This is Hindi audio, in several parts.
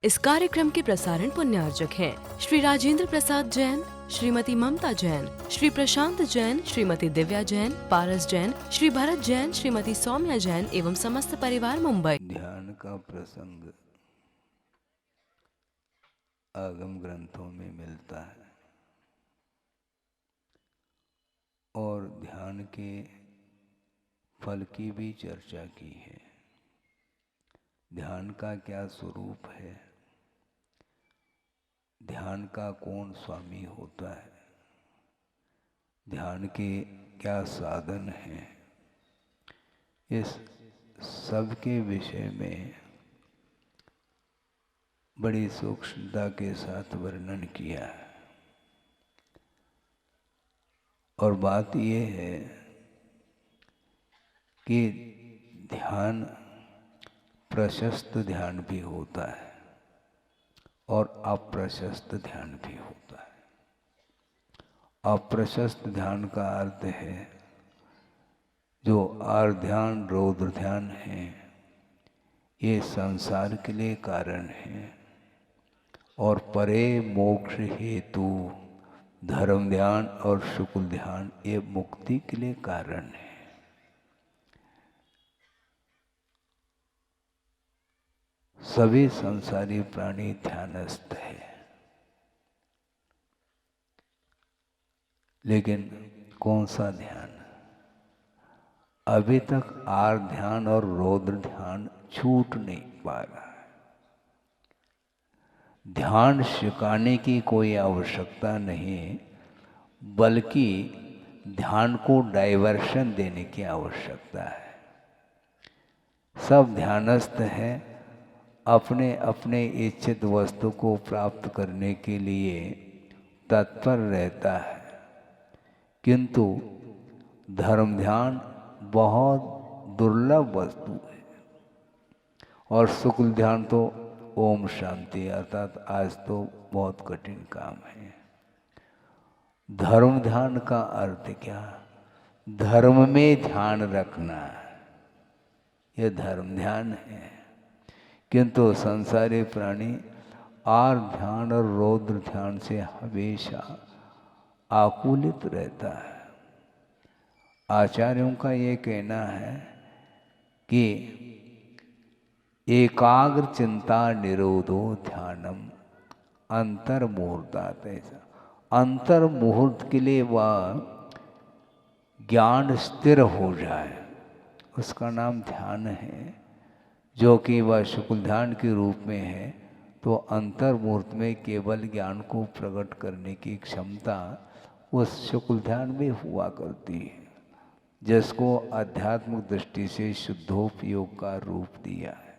इस कार्यक्रम के प्रसारण पुण्यार्जक हैं श्री राजेंद्र प्रसाद जैन, श्रीमती ममता जैन, श्री प्रशांत जैन, श्रीमती दिव्या जैन, पारस जैन, श्री भरत जैन, श्रीमती सौम्या जैन एवं समस्त परिवार मुंबई। ध्यान का प्रसंग आगम ग्रंथों में मिलता है और ध्यान के फल की भी चर्चा की है। ध्यान का क्या स्वरूप है, ध्यान का कौन स्वामी होता है, ध्यान के क्या साधन हैं, इस सब के विषय में बड़ी सूक्ष्मता के साथ वर्णन किया है। और बात यह है कि ध्यान प्रशस्त ध्यान भी होता है और अप्रशस्त ध्यान भी होता है। अप्रशस्त ध्यान का अर्थ है जो आर्ध्यान रौद्र ध्यान है, ये संसार के लिए कारण है और परे मोक्ष हेतु धर्म ध्यान और शुक्ल ध्यान ये मुक्ति के लिए कारण है। सभी संसारी प्राणी ध्यानस्थ है, लेकिन कौन सा ध्यान? अभी तक आर ध्यान और रौद्र ध्यान छूट नहीं पा रहा है। ध्यान सिखाने की कोई आवश्यकता नहीं, बल्कि ध्यान को डाइवर्शन देने की आवश्यकता है। सब ध्यानस्थ है, अपने अपने इच्छित वस्तु को प्राप्त करने के लिए तत्पर रहता है, किंतु धर्म ध्यान बहुत दुर्लभ वस्तु है और शुक्ल ध्यान तो ओम शांति अर्थात आज तो बहुत कठिन काम है। धर्म ध्यान का अर्थ क्या? धर्म में ध्यान रखना, यह धर्म ध्यान है। किंतु संसारी प्राणी आर ध्यान और रौद्र ध्यान से हमेशा आकुलित रहता है। आचार्यों का ये कहना है कि एकाग्र चिंता निरोधो ध्यानम अंतर मुहूर्तात्। अंतर मुहूर्त के लिए वह ज्ञान स्थिर हो जाए, उसका नाम ध्यान है, जो कि वह शुक्ल ध्यान के रूप में है। तो अंतर मुहूर्त में केवल ज्ञान को प्रकट करने की क्षमता उस शुक्ल ध्यान में हुआ करती है, जिसको आध्यात्मिक दृष्टि से शुद्धोपयोग का रूप दिया है।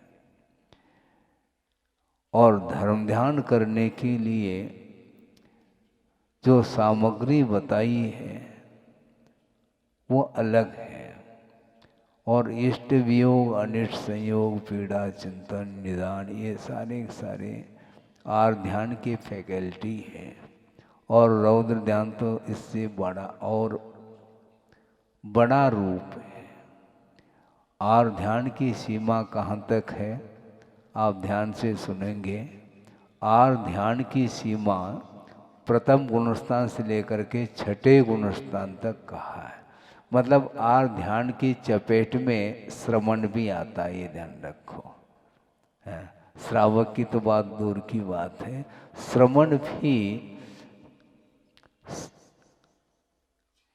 और धर्म ध्यान करने के लिए जो सामग्री बताई है वो अलग है। और इष्ट वियोग, अनिष्ट संयोग, पीड़ा, चिंतन, निदान, ये सारे आर ध्यान की फैकल्टी है। और रौद्र ध्यान तो इससे बड़ा और बड़ा रूप है। आर ध्यान की सीमा कहाँ तक है आप ध्यान से सुनेंगे। आर ध्यान की सीमा प्रथम गुणस्थान से लेकर के छठे गुणस्थान तक कहा है। मतलब आर ध्यान की चपेट में श्रवण भी आता है, ये ध्यान रखो। श्रावक की तो बात दूर की बात है, श्रवण भी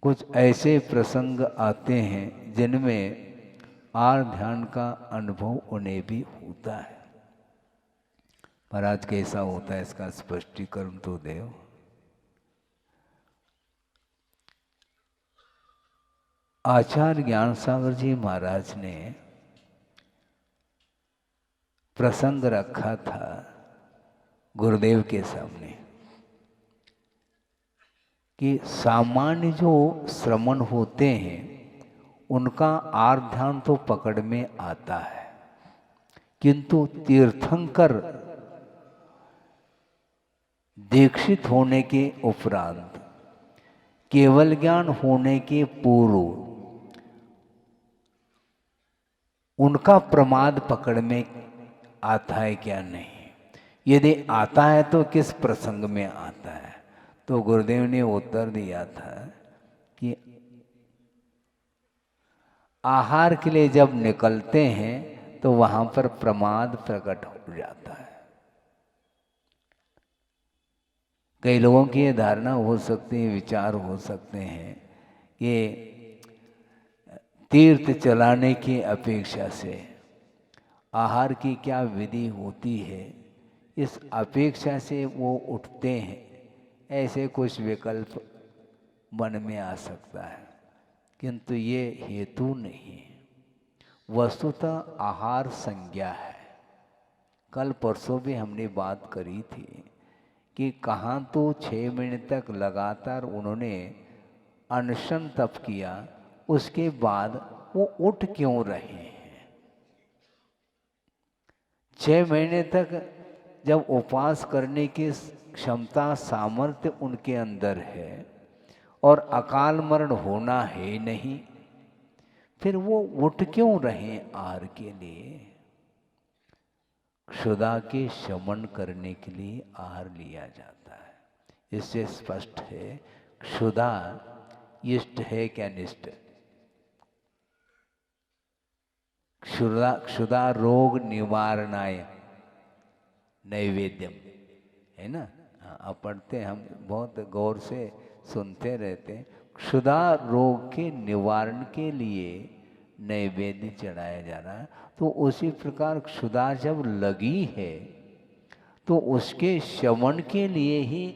कुछ ऐसे प्रसंग आते हैं जिनमें आर ध्यान का अनुभव उन्हें भी होता है। महाराज कैसा होता है इसका स्पष्टीकरण तो देव। आचार्य ज्ञान सागर जी महाराज ने प्रसंग रखा था गुरुदेव के सामने कि सामान्य जो श्रमण होते हैं उनका आर ध्यान तो पकड़ में आता है, किंतु तीर्थंकर दीक्षित होने के उपरांत, केवल ज्ञान होने के पूर्व उनका प्रमाद पकड़ में आता है क्या? नहीं। यदि आता है तो किस प्रसंग में आता है? तो गुरुदेव ने उत्तर दिया था कि आहार के लिए जब निकलते हैं तो वहां पर प्रमाद प्रकट हो जाता है। कई लोगों की ये धारणा हो सकती है, विचार हो सकते हैं कि तीर्थ चलाने की अपेक्षा से आहार की क्या विधि होती है, इस अपेक्षा से वो उठते हैं, ऐसे कुछ विकल्प मन में आ सकता है, किंतु ये हेतु नहीं है। वस्तुतः आहार संज्ञा है। कल परसों भी हमने बात करी थी कि कहाँ तो 6 महीने तक लगातार उन्होंने अनशन तप किया, उसके बाद वो उठ क्यों रहे हैं? 6 महीने तक जब उपवास करने की क्षमता सामर्थ्य उनके अंदर है और अकाल मरण होना है नहीं, फिर वो उठ क्यों रहे आहार के लिए? क्षुधा के शमन करने के लिए आहार लिया जाता है। इससे स्पष्ट है क्षुधा इष्ट है क्या निष्ठ? क्षुधा रोग निवारणाय नैवेद्यम, है ना? हाँ, आप पढ़ते हैं, हम बहुत गौर से सुनते रहते हैं। क्षुधा रोग के निवारण के लिए नैवेद्य चढ़ाया जा रहा है। तो उसी प्रकार क्षुधा जब लगी है तो उसके शमन के लिए ही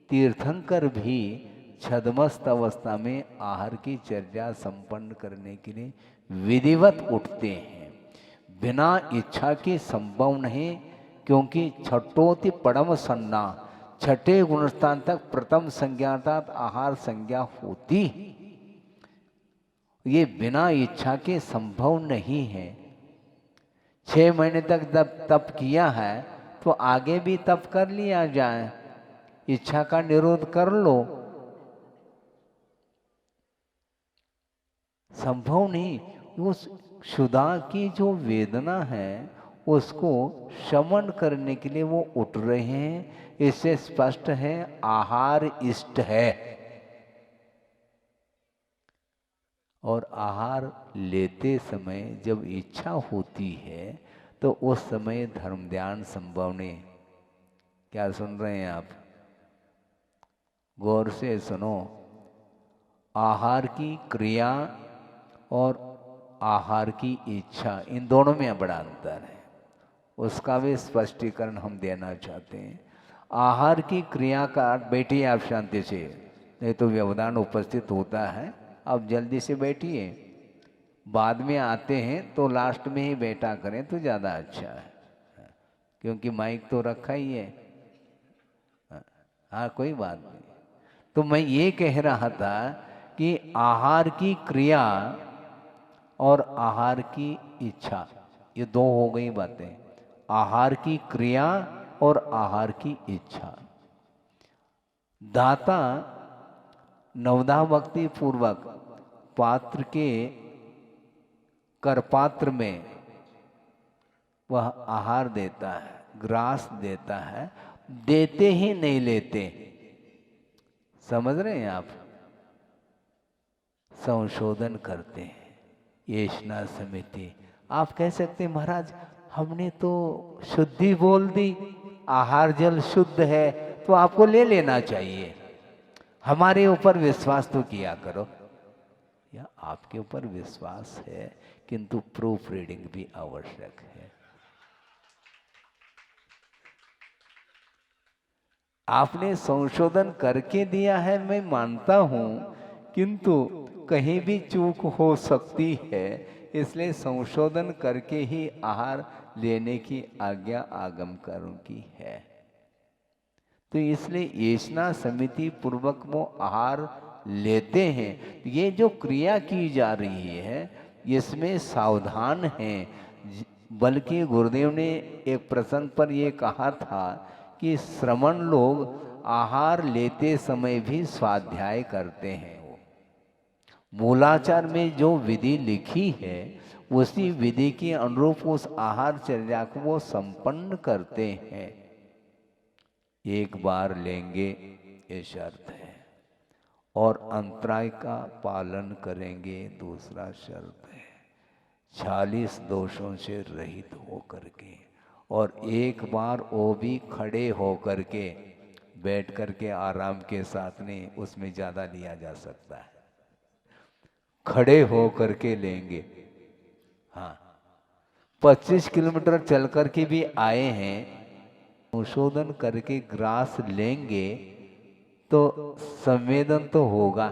तीर्थंकर भी छद्मस्त अवस्था में आहार की चर्या संपन्न करने के लिए विधिवत उठते हैं। बिना इच्छा के संभव नहीं, क्योंकि छठोति परम सन्ना, छठे गुणस्थान तक प्रथम संज्ञातात आहार संज्ञा होती, ये बिना इच्छा के संभव नहीं है। 6 महीने तक जब तप किया है तो आगे भी तप कर लिया जाए, इच्छा का निरोध कर लो। संभव नहीं। उस क्षुधा की जो वेदना है उसको शमन करने के लिए वो उठ रहे हैं। इससे स्पष्ट है आहार इष्ट है। और आहार लेते समय जब इच्छा होती है तो उस समय धर्म ध्यान संभव नहीं। क्या सुन रहे हैं आप? गौर से सुनो। आहार की क्रिया और आहार की इच्छा, इन दोनों में बड़ा अंतर है। उसका भी स्पष्टीकरण हम देना चाहते हैं। आहार की क्रिया का अर्थ, बैठिए आप शांति से, नहीं तो व्यवधान उपस्थित होता है। आप जल्दी से बैठिए, बाद में आते हैं तो लास्ट में ही बैठा करें तो ज़्यादा अच्छा है, क्योंकि माइक तो रखा ही है। हाँ, कोई बात नहीं। तो मैं ये कह रहा था कि आहार की क्रिया और आहार की इच्छा, ये दो हो गई बातें। आहार की क्रिया और आहार की इच्छा। दाता नवधा भक्ति पूर्वक पात्र के करपात्र में वह आहार देता है, ग्रास देता है, देते ही नहीं लेते। समझ रहे हैं आप? संशोधन करते हैं। येषणा समिति। आप कह सकते हैं महाराज हमने तो शुद्धि बोल दी, आहार जल शुद्ध है तो आपको ले लेना चाहिए, हमारे ऊपर विश्वास तो किया करो। या आपके ऊपर विश्वास है, किंतु प्रूफ रीडिंग भी आवश्यक है। आपने संशोधन करके दिया है, मैं मानता हूं, किंतु कहीं भी चूक हो सकती है, इसलिए संशोधन करके ही आहार लेने की आज्ञा आगमकारों की है। तो इसलिए येषणा समिति पूर्वक वो आहार लेते हैं। ये जो क्रिया की जा रही है इसमें सावधान हैं। बल्कि गुरुदेव ने एक प्रसंग पर ये कहा था कि श्रमण लोग आहार लेते समय भी स्वाध्याय करते हैं। मूलाचार में जो विधि लिखी है उसी विधि के अनुरूप उस आहार चर्या को वो संपन्न करते हैं। एक बार लेंगे ये शर्त है, और अंतराय का पालन करेंगे दूसरा शर्त है। 40 दोषों से रहित हो करके, और एक बार वो भी खड़े हो करके, बैठ करके आराम के साथ नहीं, उसमें ज़्यादा लिया जा सकता है। खड़े हो करके लेंगे। हाँ, 25 किलोमीटर चल करके भी आए हैं, संशोधन करके ग्रास लेंगे तो संवेदन तो होगा,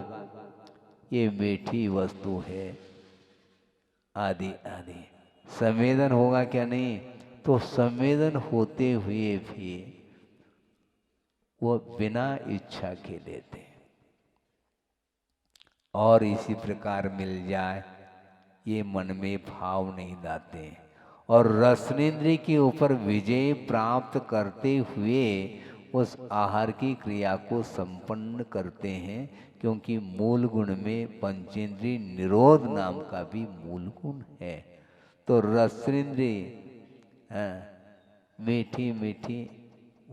ये मीठी वस्तु है आदि आदि। संवेदन होगा क्या नहीं? तो संवेदन होते हुए भी वो बिना इच्छा के लेते, और इसी प्रकार मिल जाए ये मन में भाव नहीं लाते, और रसनेन्द्रिय के ऊपर विजय प्राप्त करते हुए उस आहार की क्रिया को संपन्न करते हैं, क्योंकि मूल गुण में पंचेंद्रिय निरोध नाम का भी मूल गुण है। तो रसनेन्द्रिय मीठी मीठी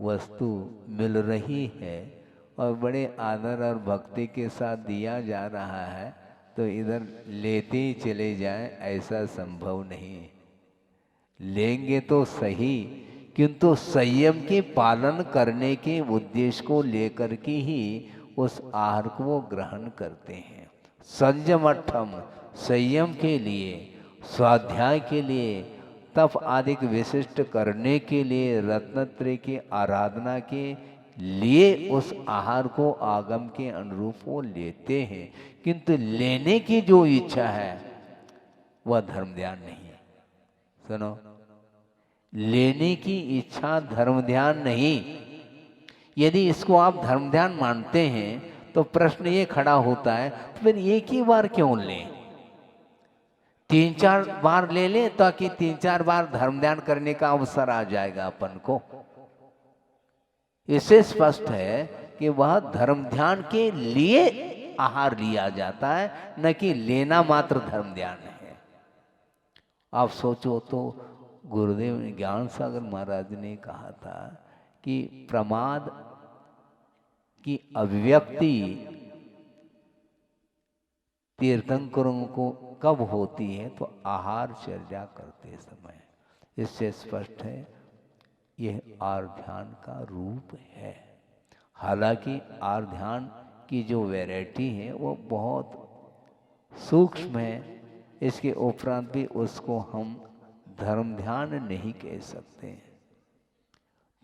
वस्तु मिल रही है और बड़े आदर और भक्ति के साथ दिया जा रहा है, तो इधर लेते ही चले जाएं ऐसा संभव नहीं। लेंगे तो सही, किंतु संयम के पालन करने के उद्देश्य को लेकर के ही उस आहार को वो ग्रहण करते हैं। संयमठम, संयम के लिए, स्वाध्याय के लिए, तप आदि विशिष्ट करने के लिए, रत्नत्रय की आराधना के लिए उस आहार को आगम के अनुरूप वो लेते हैं, किंतु लेने की जो इच्छा है वह धर्म ध्यान नहीं है। सुनो, लेने की इच्छा धर्म ध्यान नहीं। यदि इसको आप धर्म ध्यान मानते हैं तो प्रश्न ये खड़ा होता है, तो फिर एक ही बार क्यों लें? 3-4 बार ले लें ताकि 3-4 बार धर्म ध्यान करने का अवसर आ जाएगा अपन को। इससे स्पष्ट है कि वह धर्म ध्यान के लिए आहार लिया जाता है, न कि लेना मात्र धर्म ध्यान है। आप सोचो तो गुरुदेव ज्ञान सागर महाराज ने कहा था कि प्रमाद की अभिव्यक्ति तीर्थंकरों को कब होती है? तो आहार चर्चा करते समय। इससे स्पष्ट है यह आर ध्यान का रूप है। हालांकि आर ध्यान की जो वैरायटी है वो बहुत सूक्ष्म है, इसके उपरांत भी उसको हम धर्म ध्यान नहीं कह सकते।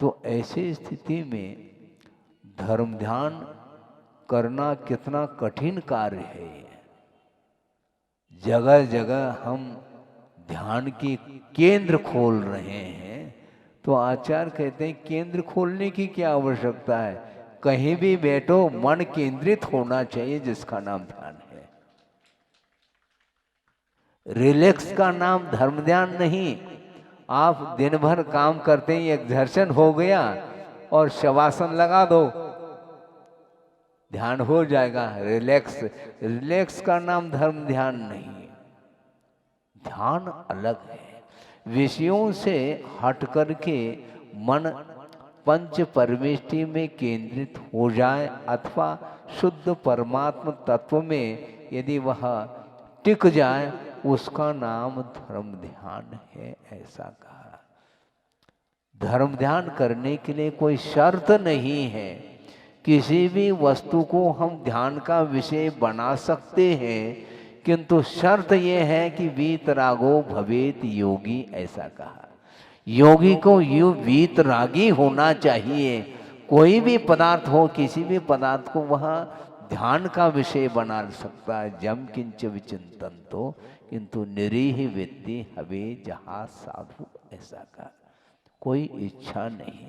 तो ऐसी स्थिति में धर्म ध्यान करना कितना कठिन कार्य है। जगह जगह हम ध्यान के केंद्र खोल रहे हैं, तो आचार्य कहते हैं केंद्र खोलने की क्या आवश्यकता है? कहीं भी बैठो मन केंद्रित होना चाहिए, जिसका नाम ध्यान है। रिलैक्स का नाम धर्म ध्यान नहीं। आप दिन भर काम करते ही एक्सर्शन हो गया और शवासन लगा दो, ध्यान हो जाएगा। रिलैक्स, रिलैक्स का नाम धर्म ध्यान नहीं। ध्यान अलग है। विषयों से हट करके मन पंच परमेष्टि में केंद्रित हो जाए, अथवा शुद्ध परमात्म तत्व में यदि वह टिक जाए, उसका नाम धर्म ध्यान है, ऐसा कहा। धर्म ध्यान करने के लिए कोई शर्त नहीं है। किसी भी वस्तु को हम ध्यान का विषय बना सकते हैं, किंतु शर्त यह है कि वीतरागो भवेत योगी, ऐसा कहा। योगी को यू वीतरागी होना चाहिए। कोई भी पदार्थ हो, किसी भी पदार्थ को वह ध्यान का विषय बना सकता है। जम किंच विचिंतन तो किंतु निरीह विद्धि हवे जहा साधु, ऐसा कहा। कोई इच्छा नहीं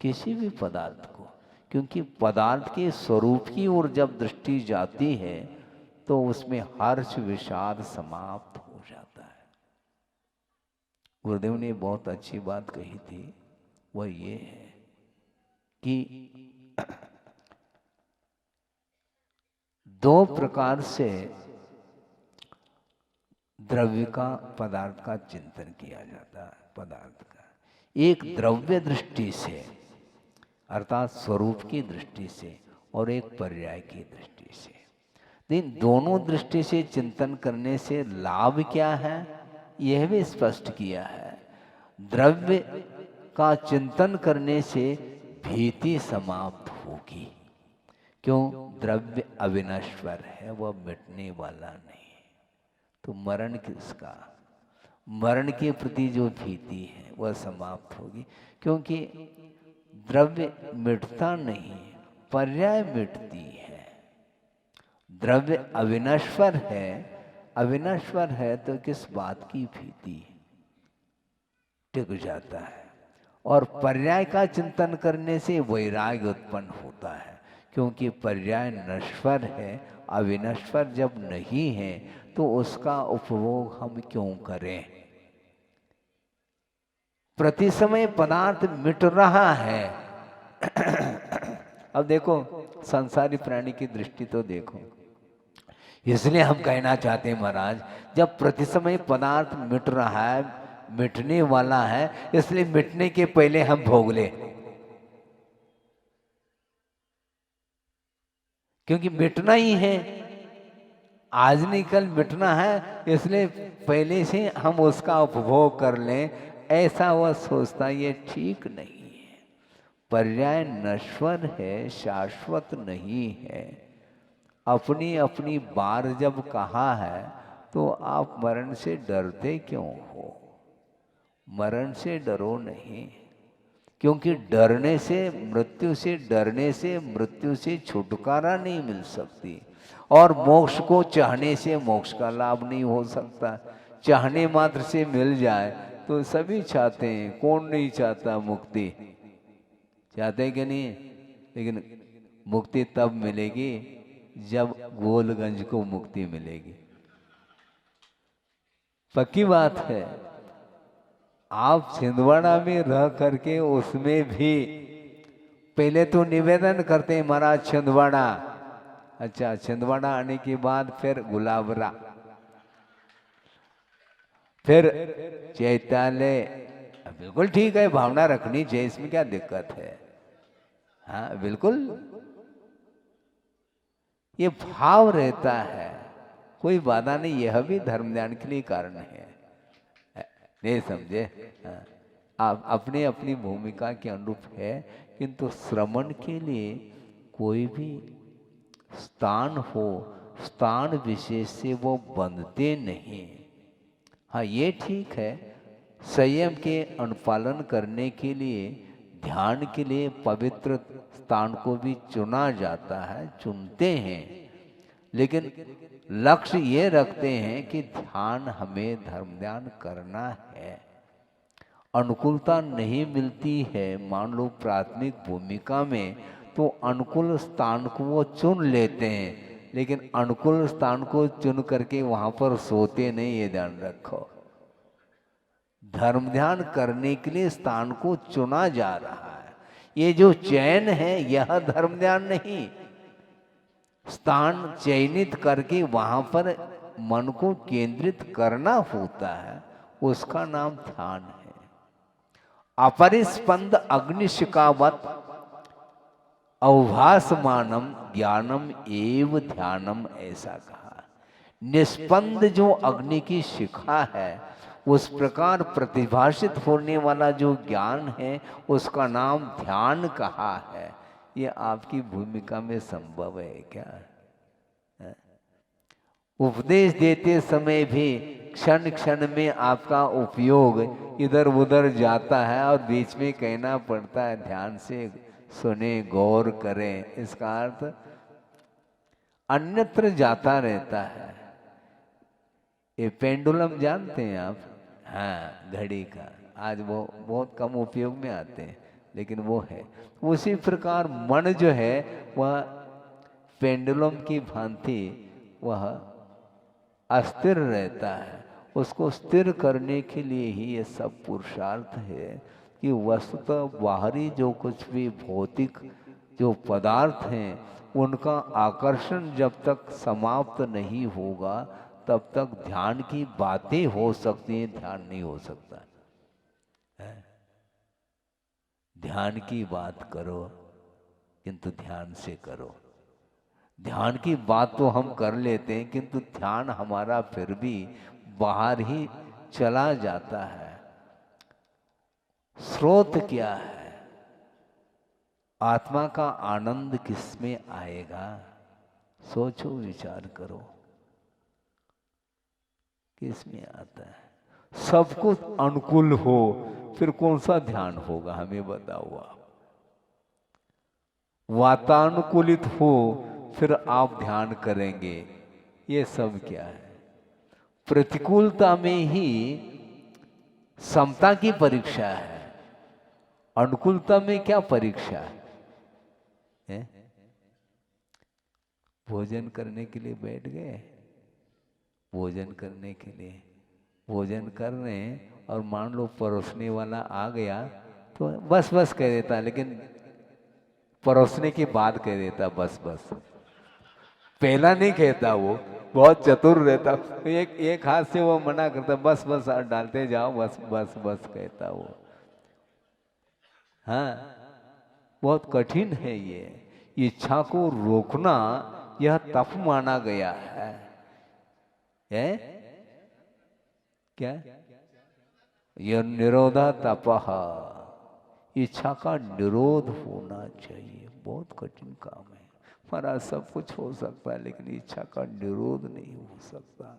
किसी भी पदार्थ को, क्योंकि पदार्थ के स्वरूप की ओर जब दृष्टि जाती है तो उसमें हर्ष विषाद समाप्त हो जाता है। गुरुदेव ने बहुत अच्छी बात कही थी, वह ये है कि 2 प्रकार से द्रव्य का, पदार्थ का चिंतन किया जाता है। पदार्थ का एक द्रव्य दृष्टि से अर्थात स्वरूप की दृष्टि से और एक पर्याय की दृष्टि से। लेकिन दोनों दृष्टि से चिंतन करने से लाभ क्या है यह भी स्पष्ट किया है। द्रव्य का चिंतन करने से भीति समाप्त होगी। क्यों? द्रव्य अविनश्वर है, वह मिटने वाला नहीं। तो मरण किसका? मरण के प्रति जो भीति है वह समाप्त होगी, क्योंकि द्रव्य मिटता नहीं, पर्याय मिटती है। द्रव्य अविनश्वर है, अविनश्वर है तो किस बात की भीति? टिक जाता है। और पर्याय का चिंतन करने से वैराग्य उत्पन्न होता है, क्योंकि पर्याय नश्वर है, अविनश्वर जब नहीं है तो उसका उपभोग हम क्यों करें? प्रति समय पदार्थ मिट रहा है। अब देखो संसारी प्राणी की दृष्टि तो देखो, इसलिए हम कहना चाहते हैं महाराज, जब प्रति समय पदार्थ मिट रहा है, मिटने वाला है, इसलिए मिटने के पहले हम भोग ले, क्योंकि मिटना ही है, आज नहीं कल मिटना है, इसलिए पहले से हम उसका उपभोग कर लें, ऐसा वह सोचता, ये ठीक नहीं है। पर्याय नश्वर है, शाश्वत नहीं है। अपनी अपनी बार जब कहा है तो आप मरण से डरते क्यों हो? मरण से डरो नहीं, क्योंकि डरने से, मृत्यु से छुटकारा नहीं मिल सकती, और मोक्ष को चाहने से मोक्ष का लाभ नहीं हो सकता। चाहने मात्र से मिल जाए तो सभी चाहते हैं, कौन नहीं चाहता मुक्ति? चाहते हैं कि नहीं? लेकिन मुक्ति तब मिलेगी जब गोलगंज को मुक्ति मिलेगी। पक्की बात है। आप छिंदवाड़ा में रह करके उसमें भी पहले तो निवेदन करते हैं महाराज छिंदवाड़ा, अच्छा छिंदवाड़ा आने के बाद फिर गुलाबरा, फिर चैत्यालय, बिल्कुल ठीक है, भावना रखनी चाहिए, इसमें क्या दिक्कत है? हाँ बिल्कुल, ये भाव रहता है, कोई बाधा नहीं। यह भी धर्म ज्ञान के लिए कारण है, नहीं समझे? हाँ। आप अपनी अपनी भूमिका के अनुरूप है, किंतु श्रवण के लिए कोई भी स्थान हो, स्थान विशेष से वो बंधते नहीं। हाँ ये ठीक है, संयम के अनुपालन करने के लिए, ध्यान के लिए पवित्र स्थान को भी चुना जाता है, चुनते हैं, लेकिन लक्ष्य ये रखते हैं कि ध्यान हमें धर्म ध्यान करना है। अनुकूलता नहीं मिलती है, मान लो प्राथमिक भूमिका में, तो अनुकूल स्थान को वो चुन लेते हैं, लेकिन अनुकूल स्थान को चुन करके वहां पर सोते नहीं, ये ध्यान रखो। धर्म ध्यान करने के लिए स्थान को चुना जा रहा है। ये जो चयन है यह धर्म ध्यान नहीं, स्थान चयनित करके वहां पर मन को केंद्रित करना होता है, उसका नाम ध्यान है। अपरिस्पंद अग्निशिखावत अवभासमानम ज्ञानम एव ध्यानम, ऐसा कहा। निष्पंद जो अग्नि की शिखा है, उस प्रकार प्रतिभाषित होने वाला जो ज्ञान है, उसका नाम ध्यान कहा है। ये आपकी भूमिका में संभव है क्या? उपदेश देते समय भी क्षण क्षण में आपका उपयोग इधर उधर जाता है, और बीच में कहना पड़ता है ध्यान से सुने, गौर करें। इसका अर्थ अन्यत्र जाता रहता है। ये पेंडुलम जानते हैं आप? हाँ, घड़ी का, आज वो बहुत कम उपयोग में आते हैं, लेकिन वो है। उसी प्रकार मन जो है वह पेंडुलम की भांति वह अस्थिर रहता है। उसको स्थिर करने के लिए ही ये सब पुरुषार्थ है कि वस्तुतः बाहरी जो कुछ भी भौतिक जो पदार्थ हैं, उनका आकर्षण जब तक समाप्त नहीं होगा तब तक ध्यान की बातें हो सकती हैं, ध्यान नहीं हो सकता है। ध्यान की बात करो, किंतु ध्यान से करो। ध्यान की बात तो हम कर लेते हैं, किंतु ध्यान हमारा फिर भी बाहर ही चला जाता है। स्रोत क्या है? आत्मा का आनंद किसमें आएगा? सोचो, विचार करो, किसमें आता है? सब कुछ अनुकूल हो फिर कौन सा ध्यान होगा, हमें बताओ आप। वातानुकूलित हो फिर आप ध्यान करेंगे, ये सब क्या है? प्रतिकूलता में ही समता की परीक्षा है, अनुकूलता में क्या परीक्षा है? भोजन करने के लिए बैठ गए, भोजन करने के लिए भोजन कर रहे हैं, और मान लो परोसने वाला आ गया तो बस बस कह देता, लेकिन परोसने के बाद कह देता बस बस, पहला नहीं कहता। वो बहुत चतुर रहता, एक हाथ से वो मना करता, बस बस डालते जाओ, बस बस बस कहता वो। हाँ, बहुत कठिन है ये। इच्छा को रोकना यह तप माना गया है। क्या? यह निरोधा तपः, इच्छा का निरोध होना चाहिए। बहुत कठिन काम है महाराज। सब कुछ हो सकता है लेकिन इच्छा का निरोध नहीं हो सकता।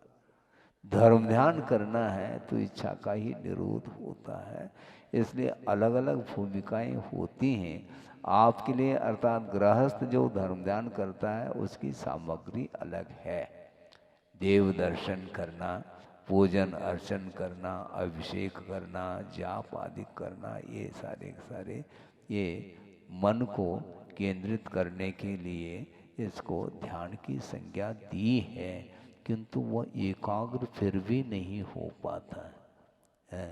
धर्म ध्यान करना है तो इच्छा का ही निरोध होता है। इसलिए अलग अलग भूमिकाएं होती हैं आपके लिए, अर्थात गृहस्थ जो धर्म ध्यान करता है उसकी सामग्री अलग है। देव दर्शन करना, पूजन अर्चन करना, अभिषेक करना, जाप आदि करना, ये सारे सारे ये मन को केंद्रित करने के लिए इसको ध्यान की संज्ञा दी है, किंतु वह एकाग्र फिर भी नहीं हो पाता है।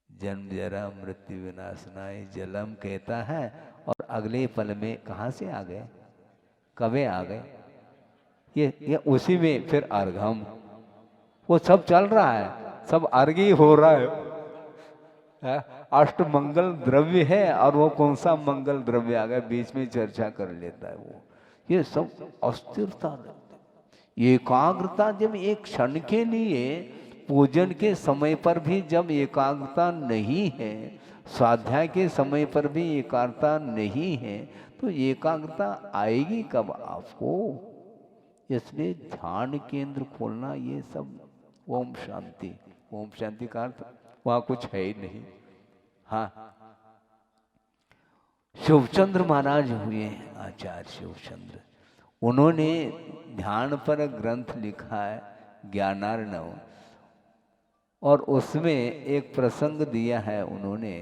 जन्म जरा मृत्यु विनाशनाय जलम कहता है, और अगले पल में कहाँ से आ गए, कबे आ गए? ये उसी में फिर अर्घम, वो सब चल रहा है, सब अर्घ ही हो रहा है। अष्ट मंगल द्रव्य है, और वो कौन सा मंगल द्रव्य आ गया बीच में चर्चा कर लेता है वो। ये सब अस्थिरता, एकाग्रता जब एक क्षण के लिए, पूजन के समय पर भी जब एकाग्रता नहीं है, स्वाध्याय के समय पर भी एकाग्रता नहीं है, तो एकाग्रता आएगी कब आपको? इसलिए ध्यान केंद्र खोलना, ये सब ओम शांति। ओम शांति का अर्थ वहां कुछ है ही नहीं। हाँ, शिवचंद्र महाराज हुए आचार्य शिवचंद्र, उन्होंने ध्यान पर ग्रंथ लिखा है ज्ञानार्णव, और उसमें एक प्रसंग दिया है उन्होंने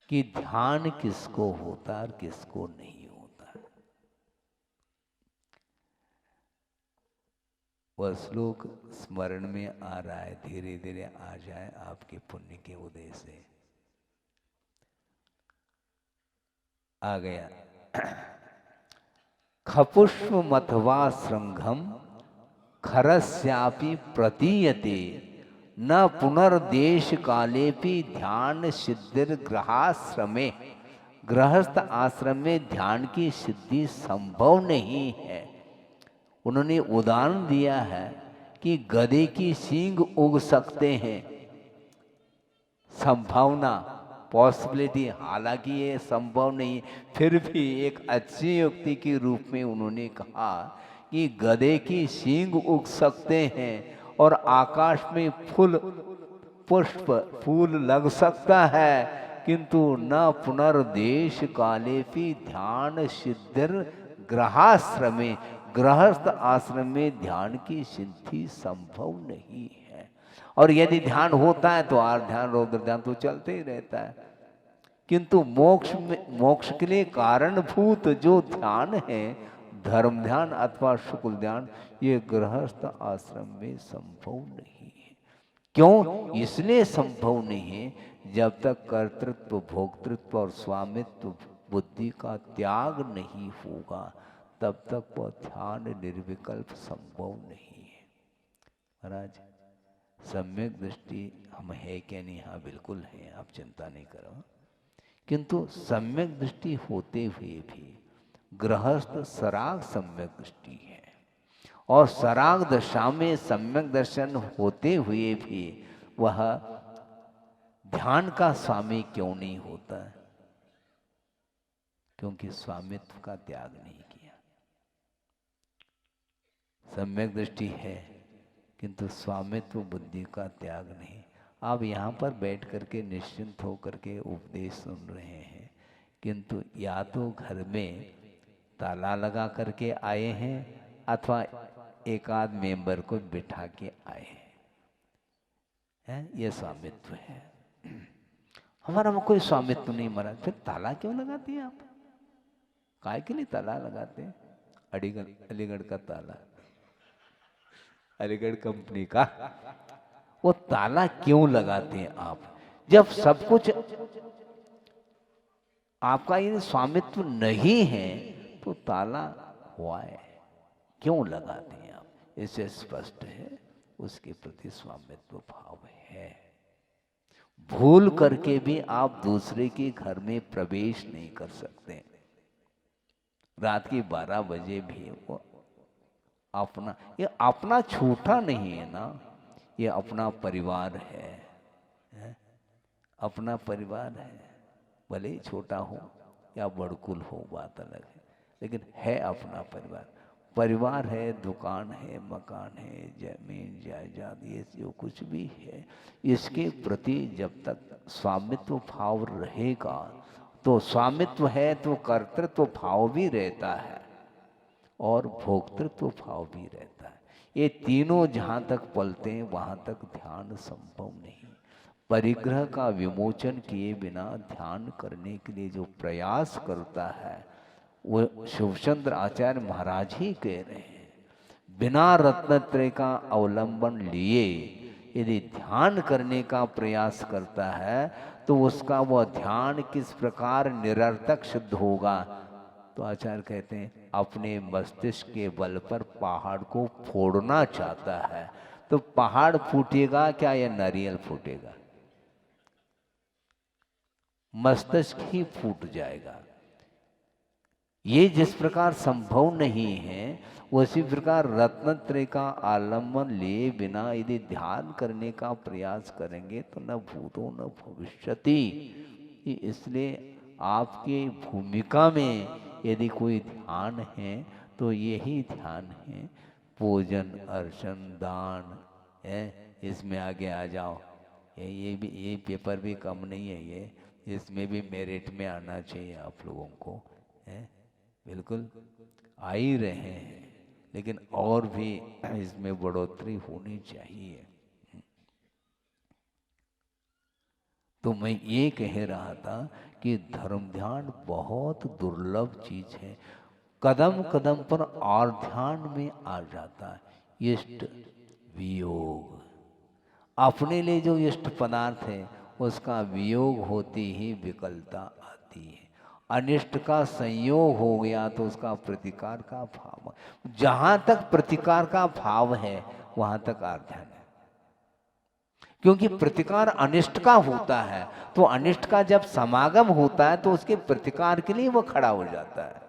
कि ध्यान किसको होता है और किसको नहीं होता। वह श्लोक स्मरण में आ रहा है, धीरे धीरे आ जाए आपके पुण्य के उदय से। आ गया। खपुष्प मथवा श्रृंघम खरस्यापि प्रतीयते, न पुनर्देश कालेपि ध्यान सिद्धिर गृहाश्रमे। गृहस्थ आश्रम में ध्यान की सिद्धि संभव नहीं है। उन्होंने उदाहरण दिया है कि गधे की सींग उग सकते हैं, संभावना, पॉसिबिलिटी, हालांकि ये संभव नहीं, फिर भी एक अच्छी युक्ति के रूप में उन्होंने कहा कि गधे की सींग उग सकते हैं और आकाश में फूल पुष्प फूल लग सकता है, किंतु न पुनर्देश काले भी ध्यान सिद्धिर गृहाश्रमे। गृहस्थ आश्रम में ध्यान की सिद्धि संभव नहीं है। और यदि ध्यान होता है तो आर ध्यान रौद्र ध्यान तो चलते ही रहता है, किंतु मोक्ष के लिए कारणभूत जो ध्यान है, धर्म ध्यान अथवा शुक्ल ध्यान, ये गृहस्थ आश्रम में संभव नहीं है। क्यों? इसलिए संभव नहीं है जब तक कर्तृत्व, भोक्तृत्व और स्वामित्व बुद्धि का त्याग नहीं होगा, तब तक वह ध्यान निर्विकल्प संभव नहीं है। महाराज, सम्यक दृष्टि हम है क्या नहीं, हाँ बिल्कुल है, आप चिंता नहीं करो। किंतु सम्यक दृष्टि होते हुए भी गृहस्थ सराग सम्यक दृष्टि है, और सराग दशा में सम्यक दर्शन होते हुए भी वह ध्यान का स्वामी क्यों नहीं होता है? क्योंकि स्वामित्व का त्याग नहीं किया। सम्यक दृष्टि है किंतु स्वामित्व बुद्धि का त्याग नहीं। आप यहाँ पर बैठ करके निश्चिंत होकर के उपदेश सुन रहे हैं, किंतु या तो घर में ताला लगा करके आए हैं अथवा एक आध मेंबर को बिठा के आए हैं, ये स्वामित्व है। हमारा में कोई स्वामित्व नहीं मरा, फिर ताला क्यों लगाते हैं आप? काय के लिए ताला लगाते हैं? अलीगढ़ का ताला, अलीगढ़ कंपनी का वो ताला क्यों लगाते हैं आप? जब सब कुछ आपका ये स्वामित्व नहीं है तो ताला हुआ है, क्यों लगाते हैं आप? इससे स्पष्ट है उसके प्रति स्वामित्व भाव है। भूल करके भी आप दूसरे के घर में प्रवेश नहीं कर सकते। रात के 12 बजे भी वो अपना, ये अपना छोटा नहीं है ना, ये अपना परिवार है? अपना परिवार है, भले ही छोटा हो या बड़कुल हो, बात अलग है, लेकिन है अपना परिवार। परिवार है, दुकान है, मकान है, जमीन जायदाद, ये जो कुछ भी है, इसके प्रति जब तक स्वामित्व भाव रहेगा तो स्वामित्व है तो कर्तृत्व भाव भी रहता है और भोक्तृत्व भाव भी रहता है। ये तीनों जहाँ तक पलते हैं वहाँ तक ध्यान संभव नहीं। परिग्रह का विमोचन किए बिना ध्यान करने के लिए जो प्रयास करता है वो शिवचंद्र आचार्य महाराज ही कह रहे हैं। बिना रत्नत्रय का अवलंबन लिए यदि ध्यान करने का प्रयास करता है तो उसका वह ध्यान किस प्रकार निरर्थक सिद्ध होगा। तो आचार्य कहते हैं अपने मस्तिष्क के बल पर पहाड़ को फोड़ना चाहता है तो पहाड़ फूटेगा क्या या नारियल फूटेगा? मस्तिष्क ही फूट जाएगा। ये जिस प्रकार संभव नहीं है उसी प्रकार रत्नत्रय का आलम्बन लिए बिना यदि ध्यान करने का प्रयास करेंगे तो न भूतो न भविष्यति। इसलिए आपकी भूमिका में यदि कोई ध्यान है तो यही ध्यान है, पूजन अर्चन दान है, इसमें आगे आ जाओ। ये भी, ये पेपर भी कम नहीं है, ये इसमें भी मेरिट में आना चाहिए आप लोगों को, है बिल्कुल आ ही रहे हैं, लेकिन और भी इसमें बढ़ोतरी होनी चाहिए। तो मैं ये कह रहा था कि धर्म ध्यान बहुत दुर्लभ चीज है, कदम कदम पर और ध्यान में आ जाता है। इष्ट वियोग, अपने लिए जो इष्ट पदार्थ है उसका वियोग होती ही विकलता आती है। अनिष्ट का संयोग हो गया तो उसका प्रतिकार का भाव, जहां तक प्रतिकार का भाव है वहां तक आध्यात्म है। क्योंकि प्रतिकार अनिष्ट का होता है तो अनिष्ट का जब समागम होता है तो उसके प्रतिकार के लिए वो खड़ा हो जाता है,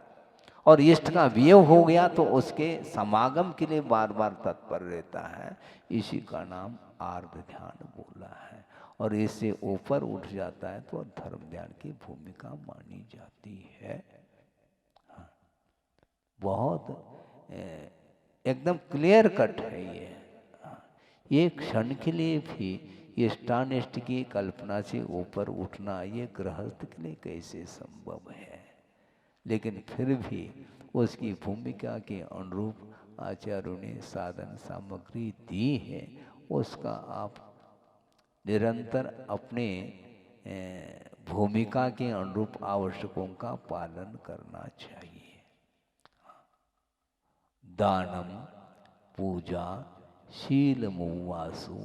और इष्ट का वियोग हो गया तो उसके समागम के लिए बार बार तत्पर रहता है। इसी का नाम आर्ध ध्यान बोला है, और इससे ऊपर उठ जाता है तो धर्म ध्यान की भूमिका मानी जाती है। हाँ, बहुत एकदम क्लियर कट है ये। ये क्षण के लिए भी इष्टानिष्ट की कल्पना से ऊपर उठना ये गृहस्थ के लिए कैसे संभव है? लेकिन फिर भी उसकी भूमिका के अनुरूप आचार्यों ने साधन सामग्री दी है, उसका आप निरंतर अपने भूमिका के अनुरूप आवश्यकों का पालन करना चाहिए। दानम पूजा शील मुवासु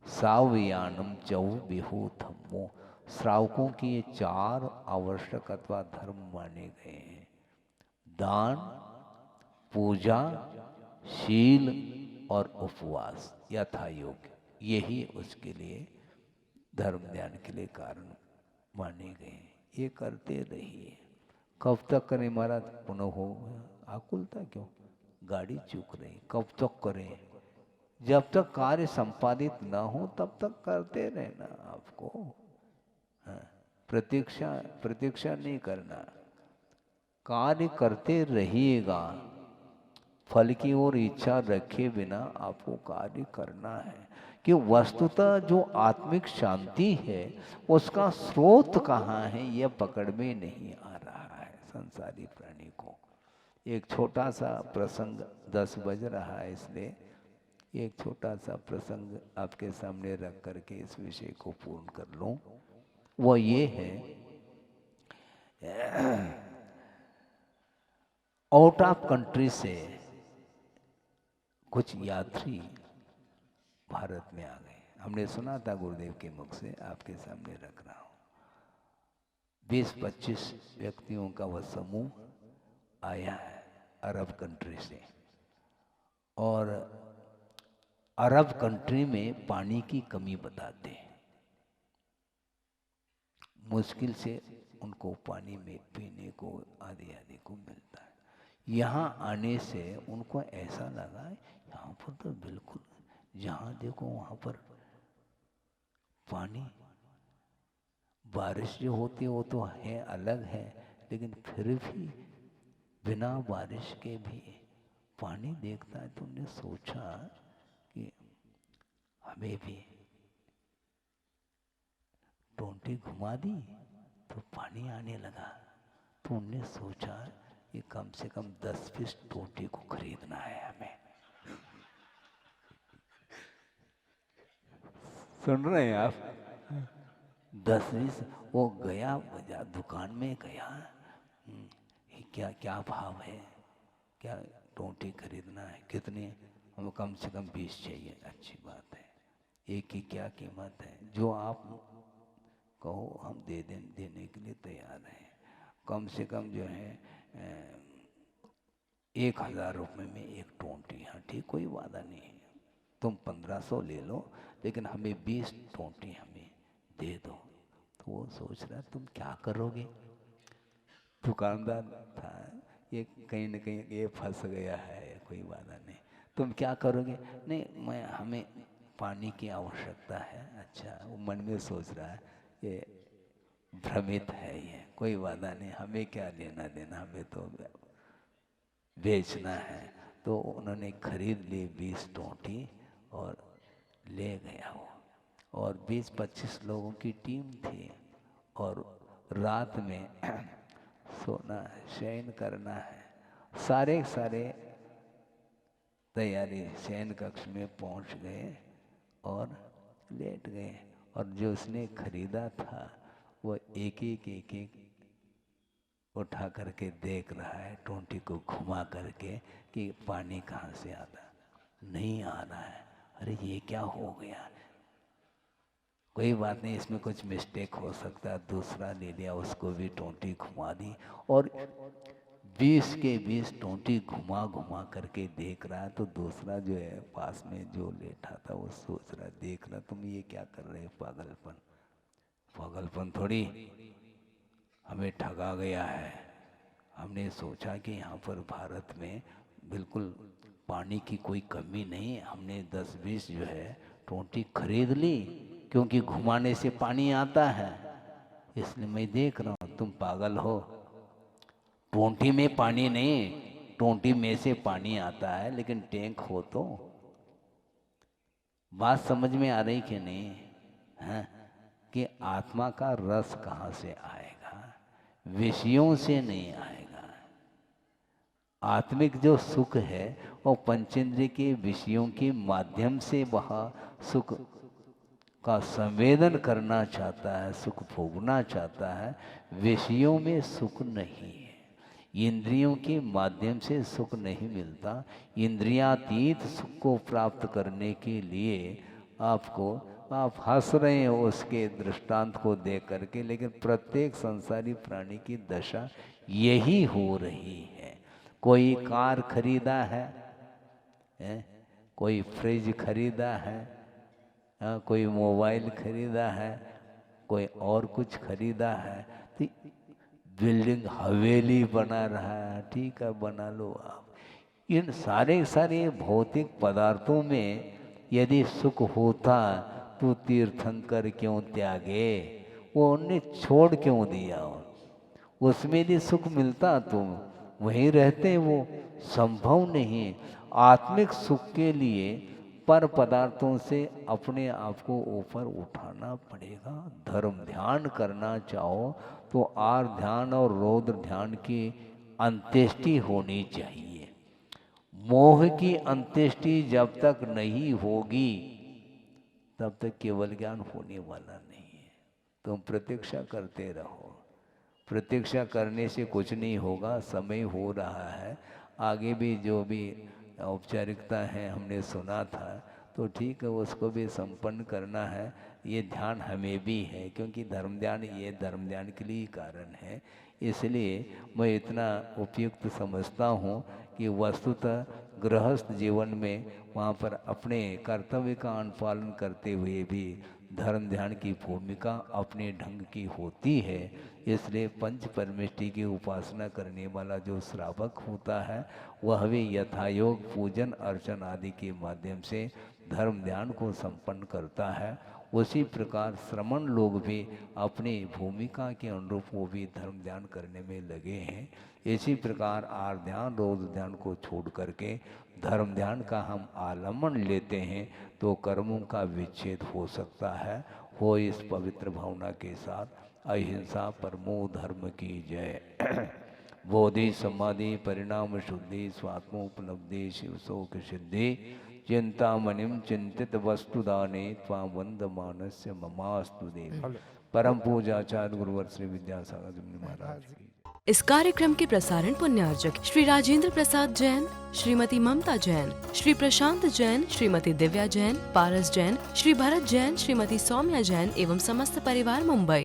सावयानम चौ बिहु धम्मो, श्रावकों के ये 4 आवश्यक अथवा धर्म माने गए हैं। दान, पूजा, शील और उपवास यथा योग्य, यही उसके लिए धर्म ध्यान के लिए कारण माने गए। ये करते रहिए। कब तक करें महाराज? पुनः हो गया आकुलता क्यों? गाड़ी चूक रही, कब तक करें? जब तक कार्य संपादित ना हो तब तक करते रहना आपको। हाँ, प्रतीक्षा प्रतीक्षा नहीं करना, कार्य करते रहिएगा। फल की ओर इच्छा रखे बिना आपको कार्य करना है। कि वस्तुतः जो आत्मिक शांति है उसका स्रोत कहाँ है, यह पकड़ में नहीं आ रहा है संसारी प्राणी को। एक छोटा सा प्रसंग, 10 बज रहा है इसलिए एक छोटा सा प्रसंग आपके सामने रख करके इस विषय को पूर्ण कर लूं। वो ये है, आउट ऑफ कंट्री से कुछ यात्री भारत में आ गए। हमने सुना था गुरुदेव के मुख से, आपके सामने रख रहा हूं। 20-25 व्यक्तियों का वह समूह आया है अरब कंट्री से। और अरब कंट्री में पानी की कमी बताते हैं। मुश्किल से उनको पानी में पीने को आदि आदि को मिलता है। यहाँ आने से उनको ऐसा लगा यहाँ पर तो बिल्कुल जहाँ देखो वहाँ पर पानी, बारिश जो होती है वो तो है अलग है, लेकिन फिर भी बिना बारिश के भी पानी देखता है। तो उन्होंने सोचा कि हमें भी टोंटी घुमा दी तो पानी आने लगा। तो उन्होंने सोचा कि कम से कम 10-20 टोंटी को खरीदना है हमें। सुन रहे हैं आप? 10-20 वो गया बाजार, दुकान में गया, क्या क्या भाव है, क्या टोंटी खरीदना है, कितने? हमें कम से कम 20 चाहिए। अच्छी बात है। एक की क्या कीमत है? जो आप कहो हम देने के लिए तैयार हैं। कम से कम जो है 1000 रुपये में एक टोंटी। हाँ ठीक, कोई वादा नहीं है, तुम 1500 ले लो, लेकिन हमें 20 टोंटी हमें दे दो। तो वो सोच रहा तुम क्या करोगे? दुकानदार था ये, कहीं न कहीं ये फंस गया है, कोई वादा नहीं। तुम क्या करोगे? नहीं, हमें पानी की आवश्यकता है। अच्छा, वो मन में सोच रहा है ये भ्रमित है, ये कोई वादा नहीं, हमें क्या लेना देना, हमें तो बेचना है। तो उन्होंने खरीद ली 20 टोंटी और ले गया वो। और 20-25 लोगों की टीम थी और रात में सोना है, शयन करना है। सारे तैयारी, शयन कक्ष में पहुंच गए और लेट गए। और जो उसने खरीदा था वो एक उठा करके देख रहा है, टोंटी को घुमा करके कि पानी कहाँ से आता, नहीं आ रहा है। अरे ये क्या हो गया? कोई बात नहीं, इसमें कुछ मिस्टेक हो सकता है। दूसरा ले लिया, उसको भी टोंटी घुमा दी और 20 के 20 टोंटी घुमा घुमा करके देख रहा है। तो दूसरा जो है पास में जो लेटा था वो सोच रहा, देख रहा, तुम ये क्या कर रहे हो? पागलपन थोड़ी, हमें ठगा गया है। हमने सोचा कि यहाँ पर भारत में बिल्कुल पानी की कोई कमी नहीं, हमने 10-20 जो है टोंटी खरीद ली, क्योंकि घुमाने से पानी आता है। इसलिए मैं देख रहा हूँ, तुम पागल हो। टोंटी में पानी नहीं, टोंटी में से पानी आता है, लेकिन टैंक हो तो। बात समझ में आ रही कि नहीं है? कि आत्मा का रस कहाँ से आएगा? विषयों से नहीं आएगा। आत्मिक जो सुख है वो पंचेंद्रिय के विषयों के माध्यम से वह सुख का संवेदन करना चाहता है, सुख भोगना चाहता है। विषयों में सुख नहीं है, इंद्रियों के माध्यम से सुख नहीं मिलता। इंद्रियातीत सुख को प्राप्त करने के लिए आपको, आप हंस रहे हैं उसके दृष्टांत को देख करके, लेकिन प्रत्येक संसारी प्राणी की दशा यही हो रही है। कोई कार खरीदा है, कोई फ्रिज खरीदा है, हाँ, कोई मोबाइल खरीदा है, कोई और कुछ खरीदा है, तो बिल्डिंग हवेली बना रहा है, ठीक है बना लो आप। इन सारे सारे भौतिक पदार्थों में यदि सुख होता तो तीर्थंकर क्यों त्यागे, वो उन्हें छोड़ क्यों दिया, उसमें यदि सुख मिलता तो वहीं रहते, वो संभव नहीं। आत्मिक सुख के लिए पर पदार्थों से अपने आप को ऊपर उठाना पड़ेगा। धर्म ध्यान करना चाहो तो आर ध्यान और रौद्र ध्यान की अंत्येष्टि होनी चाहिए। मोह की अंत्येष्टि जब तक नहीं होगी तब तक केवल ज्ञान होने वाला नहीं है। तुम प्रतीक्षा करते रहो, प्रतीक्षा करने से कुछ नहीं होगा। समय हो रहा है, आगे भी जो भी औपचारिकता है हमने सुना था, तो ठीक है उसको भी संपन्न करना है। ये ध्यान हमें भी है, क्योंकि धर्म ध्यान ये धर्म ध्यान के लिए ही कारण है। इसलिए मैं इतना उपयुक्त समझता हूँ कि वस्तुतः गृहस्थ जीवन में वहाँ पर अपने कर्तव्य का अनुपालन करते हुए भी धर्म ध्यान की भूमिका अपने ढंग की होती है। इसलिए पंच परमेष्टि की उपासना करने वाला जो श्रावक होता है वह भी यथायोग पूजन अर्चन आदि के माध्यम से धर्म ध्यान को संपन्न करता है। उसी प्रकार श्रमण लोग भी अपनी भूमिका के अनुरूप वो भी धर्म ध्यान करने में लगे हैं। इसी प्रकार आर ध्यान रौद्र ध्यान को छोड़ करके धर्म ध्यान का हम आलम्बन लेते हैं तो कर्मों का विच्छेद हो सकता है। हो इस पवित्र भावना के साथ अहिंसा परमो धर्म की जय। बोधि समाधि परिणाम शुद्धि स्वात्मोपलब्धि शिव शोक सिद्धि चिंतामणिम चिंतित वस्तुदाने त्वां वंदमानस्य ममास्तु देव। परम पूजाचार्य गुरुवर श्री विद्यासागर जी महाराज की। इस कार्यक्रम के प्रसारण पुण्यार्चक श्री राजेंद्र प्रसाद जैन, श्रीमती ममता जैन, श्री प्रशांत जैन, श्रीमती दिव्या जैन, पारस जैन, श्री भरत जैन, श्रीमती सौम्या जैन एवं समस्त परिवार मुंबई।